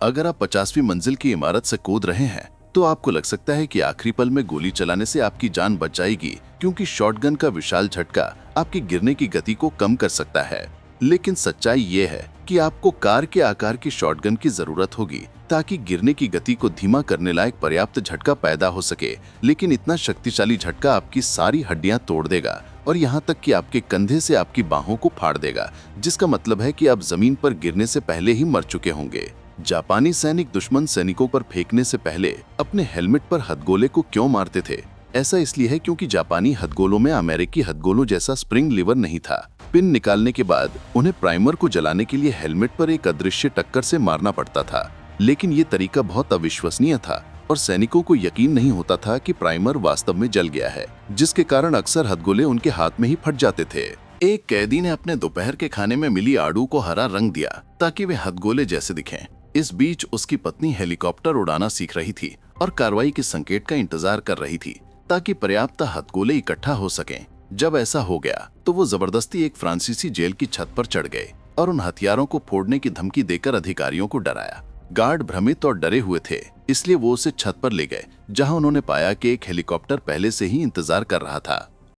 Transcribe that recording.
अगर आप 50वीं मंजिल की इमारत से कूद रहे हैं तो आपको लग सकता है कि आखिरी पल में गोली चलाने से आपकी जान बच जाएगी, क्योंकि शॉटगन का विशाल झटका आपकी गिरने की गति को कम कर सकता है। लेकिन सच्चाई ये है कि आपको कार के आकार की शॉटगन की जरूरत होगी ताकि गिरने की गति को धीमा करने लायक पर्याप्त झटका पैदा हो सके। लेकिन इतना शक्तिशाली झटका आपकी सारी हड्डियां तोड़ देगा और यहाँ तक कि आपके कंधे से आपकी बाहों को फाड़ देगा, जिसका मतलब है कि आप जमीन पर गिरने से पहले ही मर चुके होंगे। जापानी सैनिक दुश्मन सैनिकों पर फेंकने से पहले अपने हेलमेट पर हथगोले को क्यों मारते थे? ऐसा इसलिए है क्योंकि जापानी हथगोलों में अमेरिकी हथगोलों जैसा स्प्रिंग लीवर नहीं था। पिन निकालने के बाद उन्हें प्राइमर को जलाने के लिए हेलमेट पर एक अदृश्य टक्कर से मारना पड़ता था। लेकिन ये तरीका बहुत अविश्वसनीय था और सैनिकों को यकीन नहीं होता था कि प्राइमर वास्तव में जल गया है, जिसके कारण अक्सर हथगोले उनके हाथ में ही फट जाते थे। एक कैदी ने अपने दोपहर के खाने में मिली आड़ू को हरा रंग दिया ताकि वे हथगोले जैसे दिखें। इस बीच उसकी पत्नी हेलीकॉप्टर उड़ाना सीख रही थी और कार्रवाई के संकेत का इंतजार कर रही थी ताकि पर्याप्त हथगोले इकट्ठा हो सकें। जब ऐसा हो गया तो वो जबरदस्ती एक फ्रांसीसी जेल की छत पर चढ़ गए और उन हथियारों को फोड़ने की धमकी देकर अधिकारियों को डराया। गार्ड भ्रमित और डरे हुए थे, इसलिए वो उसे छत पर ले गए, जहां उन्होंने पाया कि एक हेलीकॉप्टर पहले से ही इंतजार कर रहा था।